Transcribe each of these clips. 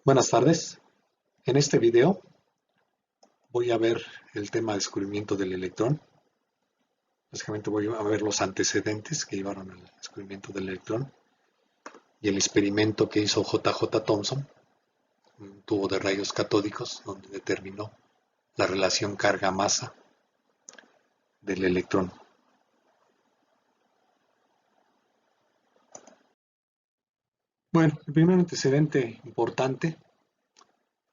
Buenas tardes. En este video voy a ver el tema de descubrimiento del electrón. Básicamente voy a ver los antecedentes que llevaron al descubrimiento del electrón y el experimento que hizo J.J. Thomson, un tubo de rayos catódicos, donde determinó la relación carga-masa del electrón. Bueno, el primer antecedente importante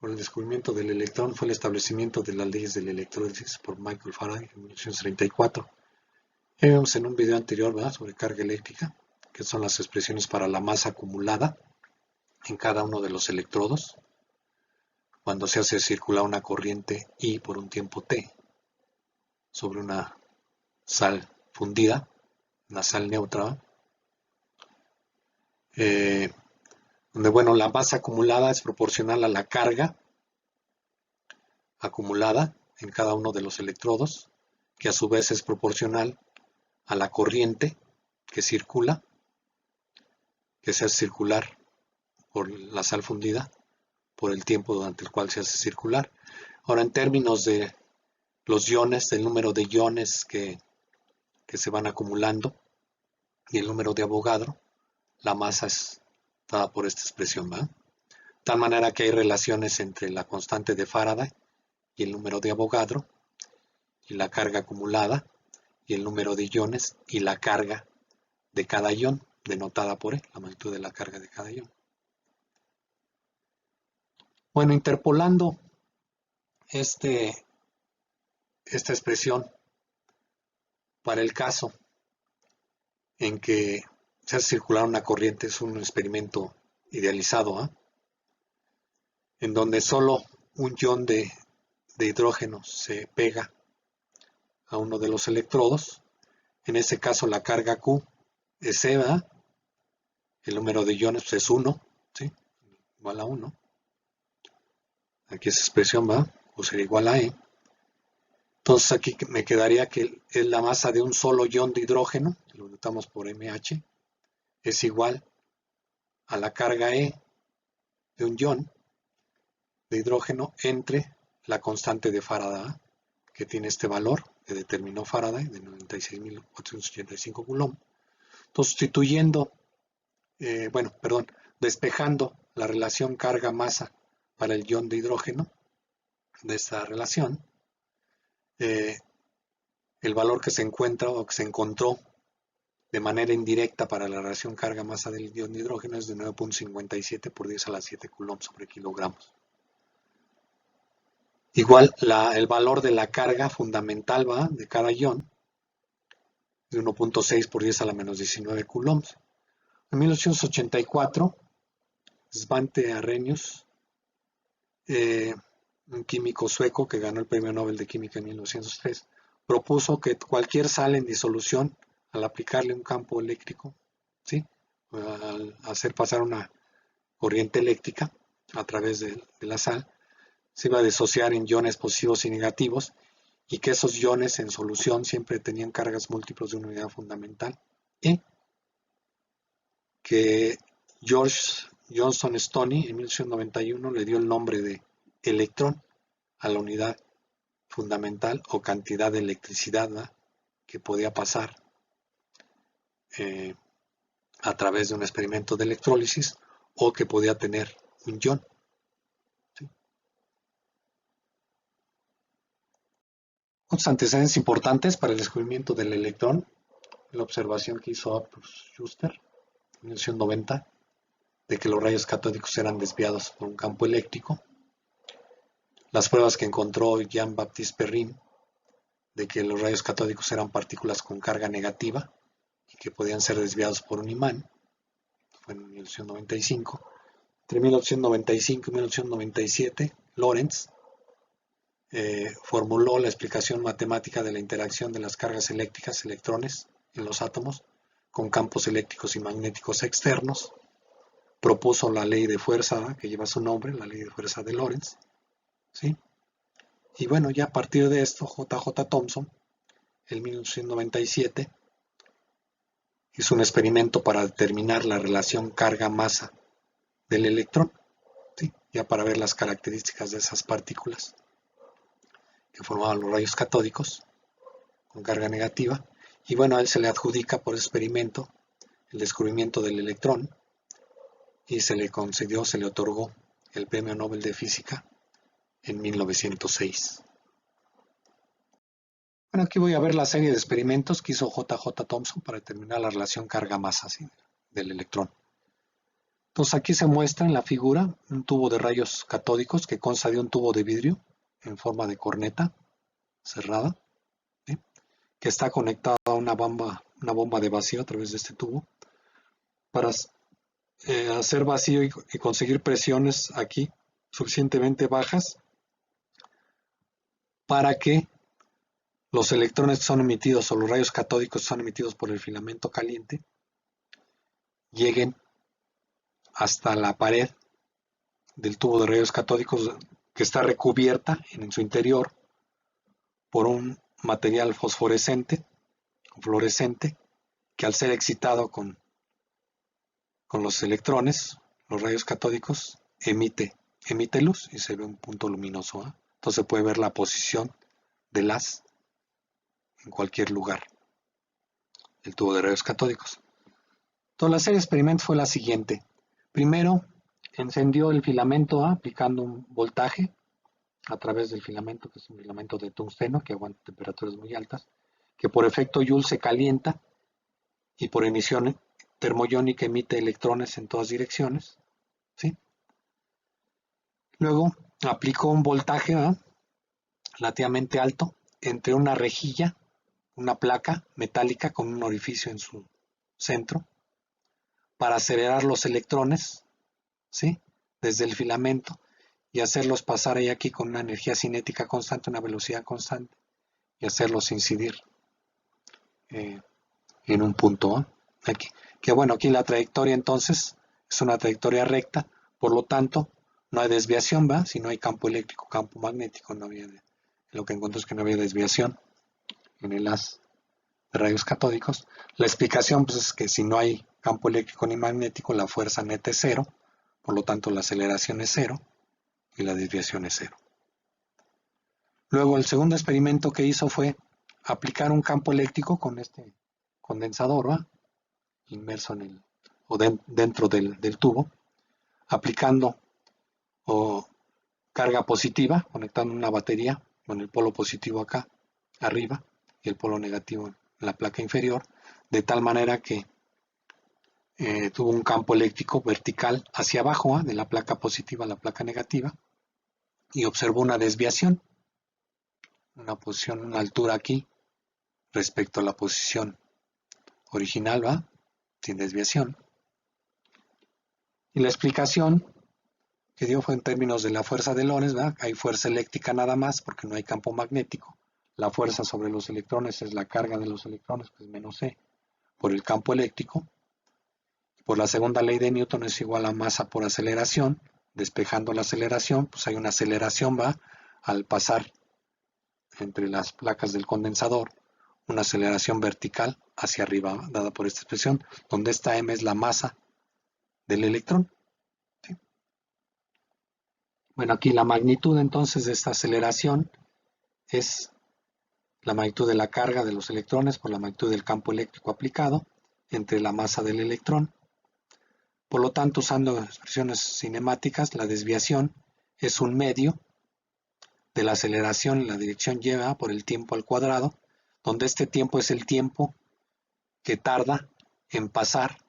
por el descubrimiento del electrón fue el establecimiento de las leyes del electrólisis por Michael Faraday en 1934. Ya vimos en un video anterior, ¿verdad?, sobre carga eléctrica, que son las expresiones para la masa acumulada en cada uno de los electrodos, cuando se hace circular una corriente I por un tiempo T sobre una sal fundida, una sal neutra, donde, bueno, la masa acumulada es proporcional a la carga acumulada en cada uno de los electrodos, que a su vez es proporcional a la corriente que circula, que se hace circular por la sal fundida, por el tiempo durante el cual se hace circular. Ahora, en términos de los iones, del número de iones que se van acumulando y el número de Avogadro, la masa es dada por esta expresión, ¿verdad? De tal manera que hay relaciones entre la constante de Faraday y el número de Avogadro, y la carga acumulada y el número de iones y la carga de cada ion, denotada por E, la magnitud de la carga de cada ion. Bueno, interpolando esta expresión para el caso en que se hace circular una corriente, es un experimento idealizado, ¿eh?, en donde solo un ion de hidrógeno se pega a uno de los electrodos. En ese caso la carga Q es E, ¿verdad? El número de iones pues, es 1, ¿sí?, igual a 1. Aquí esa expresión va, o sería igual a E. Entonces aquí me quedaría que es la masa de un solo ion de hidrógeno, lo notamos por MH, es igual a la carga E de un ion de hidrógeno entre la constante de Faraday, que tiene este valor que determinó Faraday, de 96.885 Coulomb. Entonces, sustituyendo, despejando la relación carga-masa para el ion de hidrógeno de esta relación, el valor que se encuentra o que se encontró de manera indirecta para la relación carga-masa del ion de hidrógeno es de 9.57 por 10 a la 7 Coulomb sobre kilogramos. Igual el valor de la carga fundamental, ¿va?, de cada ion de 1.6 por 10 a la menos 19 coulombs. En 1884, Svante Arrhenius, un químico sueco que ganó el premio Nobel de Química en 1903, propuso que cualquier sal en disolución, al aplicarle un campo eléctrico, ¿sí?, al hacer pasar una corriente eléctrica a través de la sal, se iba a disociar en iones positivos y negativos, y que esos iones en solución siempre tenían cargas múltiplos de una unidad fundamental, y que George Johnson Stoney en 1891 le dio el nombre de electrón a la unidad fundamental o cantidad de electricidad, ¿verdad?, que podía pasar a través de un experimento de electrólisis o que podía tener un ion. ¿Sí? Otros antecedentes importantes para el descubrimiento del electrón, la observación que hizo Schuster en 1990 de que los rayos catódicos eran desviados por un campo eléctrico, las pruebas que encontró Jean-Baptiste Perrin de que los rayos catódicos eran partículas con carga negativa y que podían ser desviados por un imán, fue en 1895. Entre 1895 y 1897, Lorentz formuló la explicación matemática de la interacción de las cargas eléctricas, electrones, en los átomos, con campos eléctricos y magnéticos externos. Propuso la ley de fuerza, que lleva su nombre, la ley de fuerza de Lorentz, ¿sí? Y bueno, ya a partir de esto, J.J. Thomson, en 1997, hizo un experimento para determinar la relación carga-masa del electrón, ¿sí?, ya para ver las características de esas partículas que formaban los rayos catódicos con carga negativa. Y bueno, a él se le adjudica por experimento el descubrimiento del electrón y se le concedió, se le otorgó el Premio Nobel de Física en 1906. Bueno, aquí voy a ver la serie de experimentos que hizo J.J. Thomson para determinar la relación carga-masa del electrón. Entonces aquí se muestra en la figura un tubo de rayos catódicos que consta de un tubo de vidrio en forma de corneta cerrada, ¿sí?, que está conectado a una bomba de vacío a través de este tubo para hacer vacío y conseguir presiones aquí suficientemente bajas para que los electrones que son emitidos o los rayos catódicos que son emitidos por el filamento caliente lleguen hasta la pared del tubo de rayos catódicos, que está recubierta en su interior por un material fosforescente o fluorescente que al ser excitado con los electrones, los rayos catódicos, emite luz y se ve un punto luminoso, ¿eh? Entonces se puede ver la posición del haz en cualquier lugar del tubo de rayos catódicos. Entonces la serie de experimentos fue la siguiente. Primero, encendió el filamento A aplicando un voltaje a través del filamento, que es un filamento de tungsteno que aguanta temperaturas muy altas, que por efecto Joule se calienta y por emisión termoiónica emite electrones en todas direcciones, ¿sí? Luego aplicó un voltaje relativamente alto entre una rejilla, una placa metálica con un orificio en su centro, para acelerar los electrones, ¿sí?, desde el filamento y hacerlos pasar ahí aquí con una energía cinética constante, una velocidad constante, y hacerlos incidir en un punto aquí. Que bueno, aquí la trayectoria entonces es una trayectoria recta, por lo tanto no hay desviación, ¿va? Si no hay campo eléctrico, campo magnético, no había lo que encontré es que no había desviación en el haz de rayos catódicos. La explicación pues, es que si no hay campo eléctrico ni magnético, la fuerza neta es cero, por lo tanto la aceleración es cero y la desviación es cero. Luego el segundo experimento que hizo fue aplicar un campo eléctrico con este condensador, ¿va?, inmerso en el, o dentro del tubo, aplicando carga positiva, conectando una batería con el polo positivo acá arriba y el polo negativo en la placa inferior, de tal manera que tuvo un campo eléctrico vertical hacia abajo, de la placa positiva a la placa negativa, y observó una desviación, una posición, una altura aquí respecto a la posición original, ¿va?, sin desviación. Y la explicación que dio fue en términos de la fuerza de Lorentz, ¿va? Hay fuerza eléctrica nada más porque no hay campo magnético. La fuerza sobre los electrones es la carga de los electrones, pues menos E, por el campo eléctrico. Por la segunda ley de Newton es igual a masa por aceleración. Despejando la aceleración, pues hay una aceleración, ¿va?, al pasar entre las placas del condensador, una aceleración vertical hacia arriba, ¿va?, dada por esta expresión, donde esta m es la masa del electrón. ¿Sí? Bueno, aquí la magnitud entonces de esta aceleración es la magnitud de la carga de los electrones por la magnitud del campo eléctrico aplicado entre la masa del electrón. Por lo tanto, usando expresiones cinemáticas, la desviación es un medio de la aceleración en la dirección y por el tiempo al cuadrado, donde este tiempo es el tiempo que tarda en pasar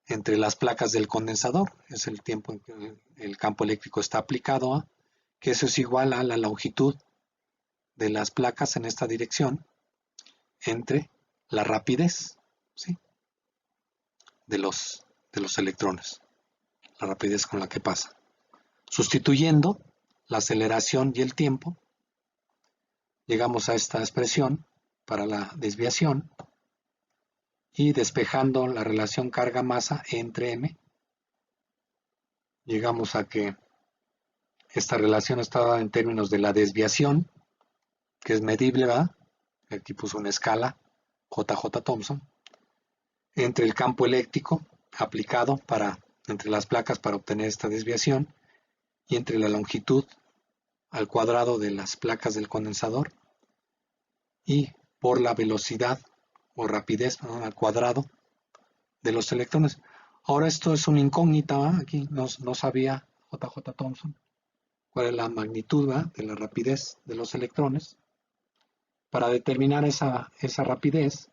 entre las placas del condensador, es el tiempo en que el campo eléctrico está aplicado, que eso es igual a la longitud de las placas en esta dirección entre la rapidez, ¿sí?, de los electrones, la rapidez con la que pasa. Sustituyendo la aceleración y el tiempo, llegamos a esta expresión para la desviación y despejando la relación carga-masa entre m, llegamos a que esta relación está dada en términos de la desviación, que es medible, ¿verdad? Aquí puso una escala, J.J. Thomson, entre el campo eléctrico aplicado entre las placas para obtener esta desviación y entre la longitud al cuadrado de las placas del condensador y por la velocidad o rapidez, ¿no?, al cuadrado de los electrones. Ahora esto es una incógnita, ¿va? Aquí no sabía JJ Thomson cuál es la magnitud, ¿va?, de la rapidez de los electrones. Para determinar esa rapidez,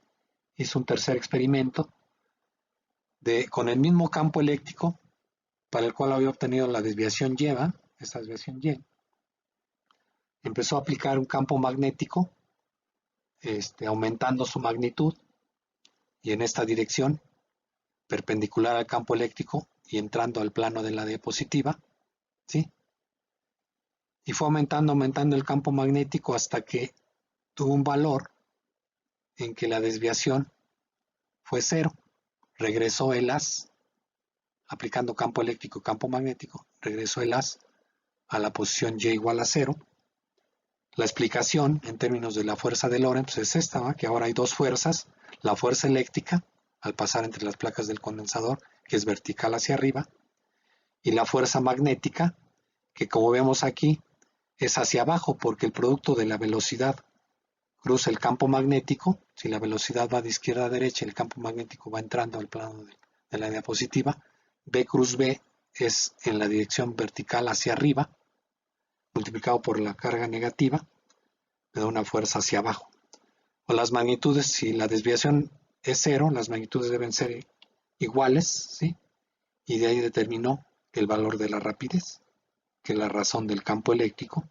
hizo un tercer experimento con el mismo campo eléctrico para el cual había obtenido la desviación Y, ¿va?, esta desviación Y. Empezó a aplicar un campo magnético, aumentando su magnitud, y en esta dirección, perpendicular al campo eléctrico y entrando al plano de la diapositiva, ¿sí? Y fue aumentando el campo magnético hasta que tuvo un valor en que la desviación fue 0. Regresó el haz, aplicando campo eléctrico, campo magnético, regresó el haz a la posición Y igual a 0. La explicación en términos de la fuerza de Lorentz es esta, ¿no?, que ahora hay dos fuerzas: la fuerza eléctrica al pasar entre las placas del condensador, que es vertical hacia arriba, y la fuerza magnética, que como vemos aquí es hacia abajo, porque el producto de la velocidad cruza el campo magnético. Si la velocidad va de izquierda a derecha, el campo magnético va entrando al plano de la diapositiva. B cruz B es en la dirección vertical hacia arriba, multiplicado por la carga negativa, me da una fuerza hacia abajo. O las magnitudes, si la desviación es 0, las magnitudes deben ser iguales, ¿sí? Y de ahí determinó el valor de la rapidez, que es la razón del campo eléctrico,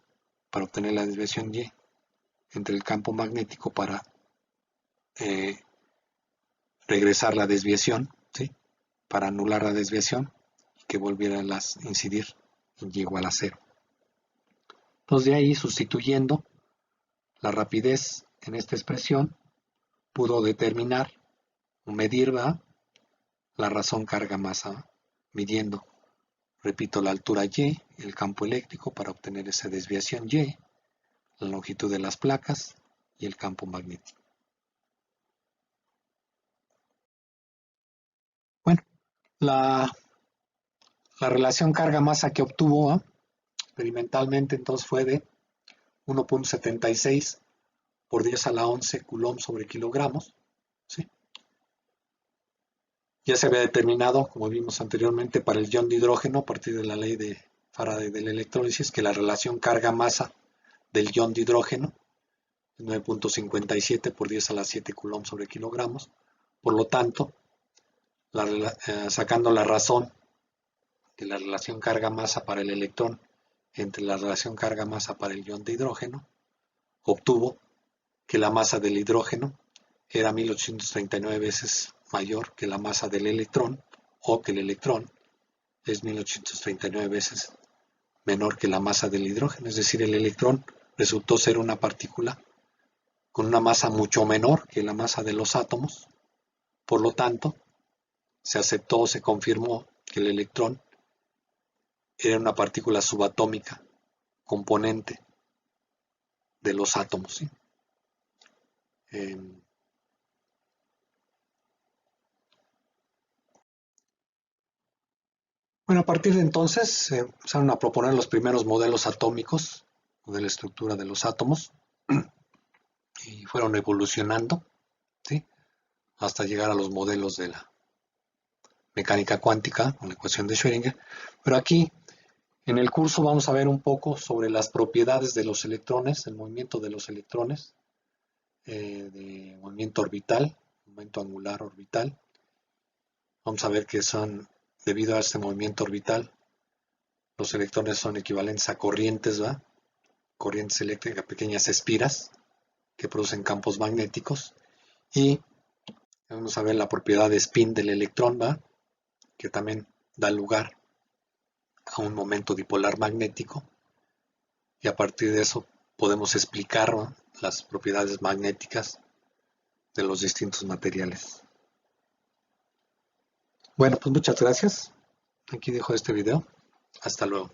para obtener la desviación Y entre el campo magnético para regresar la desviación, ¿sí?, para anular la desviación y que volviera a incidir en Y igual a 0. Entonces de ahí, sustituyendo la rapidez en esta expresión, pudo determinar o medir, ¿va?, la razón carga-masa, midiendo, repito, la altura Y, el campo eléctrico para obtener esa desviación Y, la longitud de las placas y el campo magnético. Bueno, la relación carga-masa que obtuvo, ¿eh?, experimentalmente, entonces fue de 1.76 por 10 a la 11 coulomb sobre kilogramos, ¿sí? Ya se había determinado, como vimos anteriormente, para el ion de hidrógeno, a partir de la ley de Faraday de la electrólisis, que la relación carga-masa del ion de hidrógeno es 9.57 por 10 a la 7 coulomb sobre kilogramos. Por lo tanto, sacando la razón de la relación carga-masa para el electrón entre la relación carga-masa para el ion de hidrógeno, obtuvo que la masa del hidrógeno era 1839 veces mayor que la masa del electrón, o que el electrón es 1839 veces menor que la masa del hidrógeno. Es decir, el electrón resultó ser una partícula con una masa mucho menor que la masa de los átomos. Por lo tanto, se aceptó, se confirmó que el electrón era una partícula subatómica, componente de los átomos, ¿sí? Bueno, a partir de entonces se empezaron a proponer los primeros modelos atómicos de la estructura de los átomos y fueron evolucionando, ¿sí?, hasta llegar a los modelos de la mecánica cuántica con la ecuación de Schrödinger. Pero aquí en el curso vamos a ver un poco sobre las propiedades de los electrones, el movimiento de los electrones, de movimiento orbital, movimiento angular orbital. Vamos a ver que son, debido a este movimiento orbital, los electrones son equivalentes a corrientes, ¿va?, corrientes eléctricas, pequeñas espiras que producen campos magnéticos. Y vamos a ver la propiedad de spin del electrón, ¿va?, que también da lugar a un momento dipolar magnético, y a partir de eso podemos explicar, ¿va?, las propiedades magnéticas de los distintos materiales. Bueno, pues muchas gracias. Aquí dejo este video. Hasta luego.